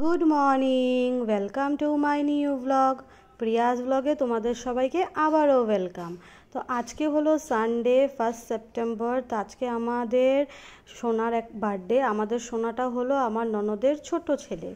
Good morning, welcome to my new blog. Prius ব্লগে তোমাদের সবাইকে আবারও ওয়েলকাম। তো আজকে হলো সানডে 1 সেপ্টেম্বর। তো আজকে আমাদের সোনার এক বার্থডে। আমাদের সোনাটা হলো আমার ননদের ছোট ছেলে,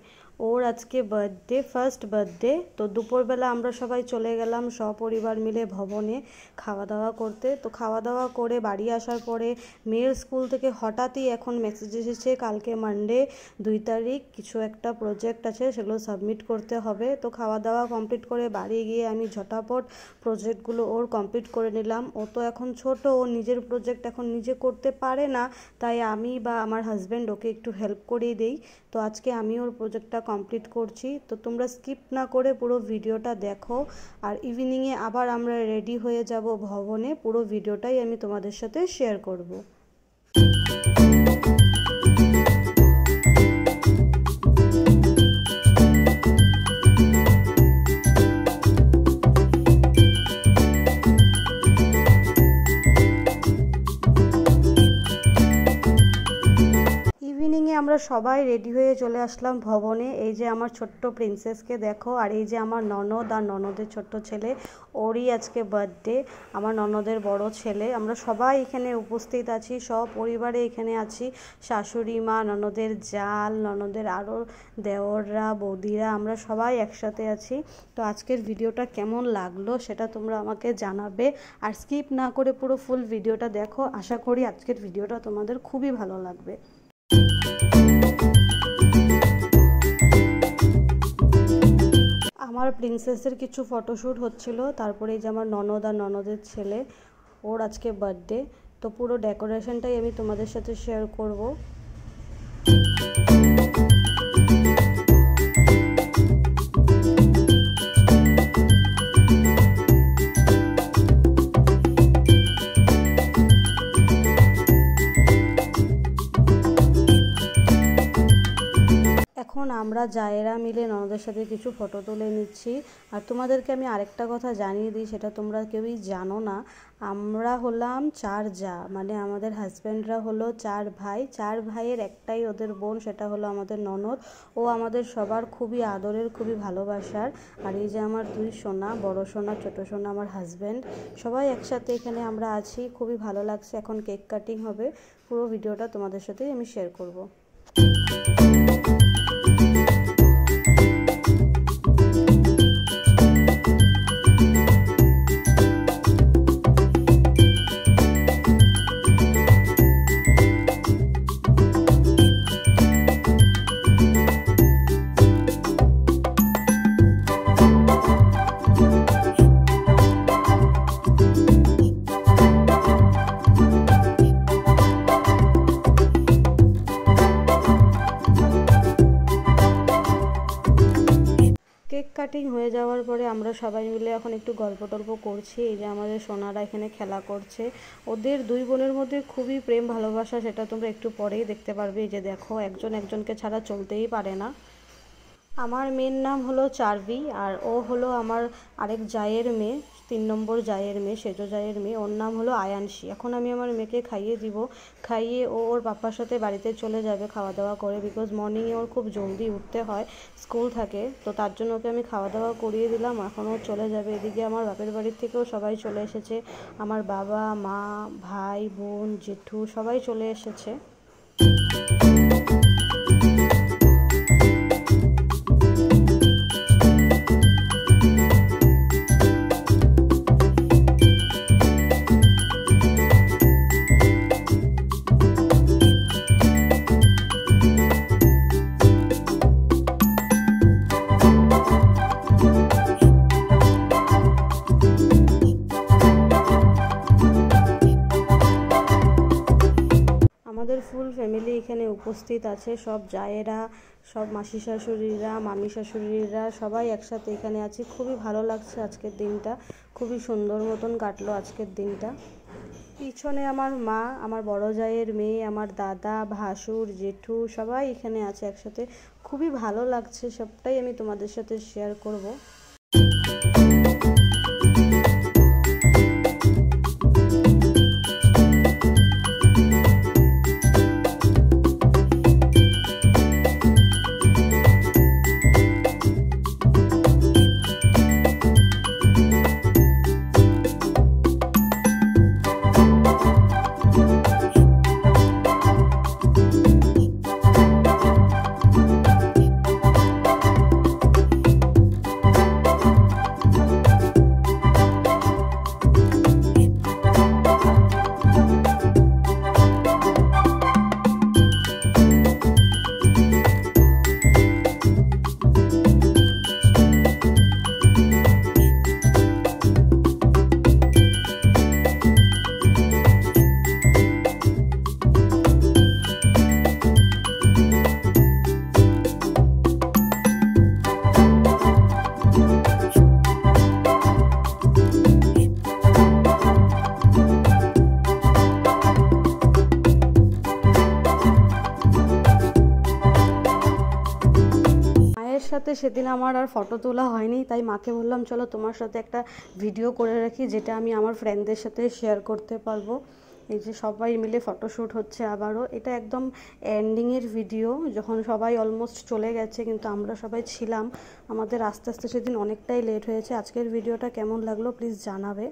ওর আজকে বার্থডে, ফার্স্ট বার্থডে। তো দুপুরবেলা আমরা সবাই চলে গেলাম সপরিবার মিলে ভবনে খাওয়া দাওয়া করতে। তো খাওয়া দাওয়া করে বাড়ি আসার পরে মেয়ের স্কুল থেকে হঠাৎই এখন মেসেজ এসেছে কালকে মানডে 2 তারিখ কিছু একটা প্রজেক্ট আছে, সেগুলো সাবমিট করতে হবে। তো খাওয়া দাওয়া কমপ্লিট করে বাড়ি গিয়ে আমি ঝটাপট প্রজেক্টগুলো ওর কমপ্লিট করে নিলাম। ও তো এখন ছোট, ও নিজের প্রজেক্ট এখন নিজে করতে পারে না, তাই আমি বা আমার হাজব্যান্ড ওকে একটু হেল্প করেই দেই। তো আজকে আমি ওর প্রজেক্টটা কমপ্লিট করছি। তো তোমরা স্কিপ না করে পুরো ভিডিওটা দেখো। আর ইভিনিংয়ে আবার আমরা রেডি হয়ে যাব ভবনে। পুরো ভিডিওটাই আমি তোমাদের সাথে শেয়ার করব। আমরা সবাই রেডি হয়ে চলে আসলাম ভবনে। এই যে আমার ছোট্ট প্রিন্সেসকে দেখো, আর এই যে আমার ননদ আর ননদের ছোট্ট ছেলে, ওরই আজকে বার্থডে, আমার ননদের বড় ছেলে। আমরা সবাই এখানে উপস্থিত আছি, সব পরিবারে এখানে আছি, শাশুড়ি মা, ননদের জাল, ননদের আরও দেওররা, বৌদিরা, আমরা সবাই একসাথে আছি। তো আজকের ভিডিওটা কেমন লাগলো সেটা তোমরা আমাকে জানাবে, আর স্কিপ না করে পুরো ফুল ভিডিওটা দেখো। আশা করি আজকের ভিডিওটা তোমাদের খুবই ভালো লাগবে। আমার প্রিন্সেসের কিছু ফটোশ্যুট হচ্ছিল, তারপরে এই যে আমার ননদ আর ননদের ছেলে, ওর আজকে বার্থডে। তো পুরো ডেকোরেশনটাই আমি তোমাদের সাথে শেয়ার করব। এখন আমরা জায়েরা মিলে ননদের সাথে কিছু ফটো তুলে নিচ্ছি। আর তোমাদেরকে আমি আরেকটা কথা জানিয়ে দিই, সেটা তোমরা কেউই জানো না। আমরা হলাম 4 জা, মানে আমাদের হাজব্যান্ডরা হলো 4 ভাই। 4 ভাইয়ের একটাই ওদের বোন, সেটা হলো আমাদের ননদ। ও আমাদের সবার খুবই আদরের, খুবই ভালোবাসার। আর এই যে আমার 2 সোনা, বড় সোনা, ছোট সোনা আমার হাজব্যান্ড, সবাই একসাথে এখানে আমরা আছি, খুবই ভালো লাগছে। এখন কেক কাটিং হবে, পুরো ভিডিওটা তোমাদের সাথেই আমি শেয়ার করব। কেক কাটিং হয়ে যাওয়ার পরে আমরা সবাই মিলে এখন একটু গল্প টল্প করছি। এই যে আমাদের সোনারা এখানে খেলা করছে। ওদের 2 বোনের মধ্যে খুবই প্রেম ভালোবাসা, সেটা তোমরা একটু পরেই দেখতে পারবে। এই যে দেখো, একজন একজনকে ছাড়া চলতেই পারে না। আমার মেয়ের নাম হলো চার্ভি, আর ও হলো আমার আরেক জায়ের মেয়ে, 3 নম্বর জায়ের মেয়ে, সেজো জায়ের মেয়ে, ওর নাম হলো আয়ানশি। এখন আমি আমার মেয়েকে খাইয়ে দিব, খাইয়ে ও ওর পাপার সাথে বাড়িতে চলে যাবে খাওয়া দাওয়া করে, বিকজ মর্নিংয়ে ওর খুব জলদি উঠতে হয়, স্কুল থাকে। তো তার জন্য ওকে আমি খাওয়া দাওয়া করিয়ে দিলাম, এখন ও চলে যাবে। এদিকে আমার বাপের বাড়ির থেকেও সবাই চলে এসেছে, আমার বাবা, মা, ভাই, বোন, জেঠু সবাই চলে এসেছে। আমাদের ফুল ফ্যামিলি এখানে উপস্থিত আছে, সব জায়েরা, সব মাসি শাশুড়িরা, মামি শাশুড়িরা, সবাই একসাথে এখানে আছি। খুবই ভালো লাগছে আজকের দিনটা, খুবই সুন্দর মতন কাটলো আজকের দিনটা। পিছনে আমার মা, আমার বড় জায়ের মেয়ে, আমার দাদা, ভাসুর, জেঠু সবাই এখানে আছে একসাথে। খুবই ভালো লাগছে, সবটাই আমি তোমাদের সাথে শেয়ার করব। মায়ের সাথে সেদিন আমার আর ফটো তোলা হয়নি, তাই মাকে বললাম চলো তোমার সাথে একটা ভিডিও করে রাখি, যেটা আমি আমার ফ্রেন্ডদের সাথে শেয়ার করতে পারবো। এই যে সবাই মিলে ফটোশ্যুট হচ্ছে আবারও, এটা একদম এন্ডিংয়ের ভিডিও, যখন সবাই অলমোস্ট চলে গেছে কিন্তু আমরা সবাই ছিলাম। আমাদের আস্তে আস্তে সেদিন অনেকটাই লেট হয়েছে। আজকের ভিডিওটা কেমন লাগলো প্লিজ জানাবে।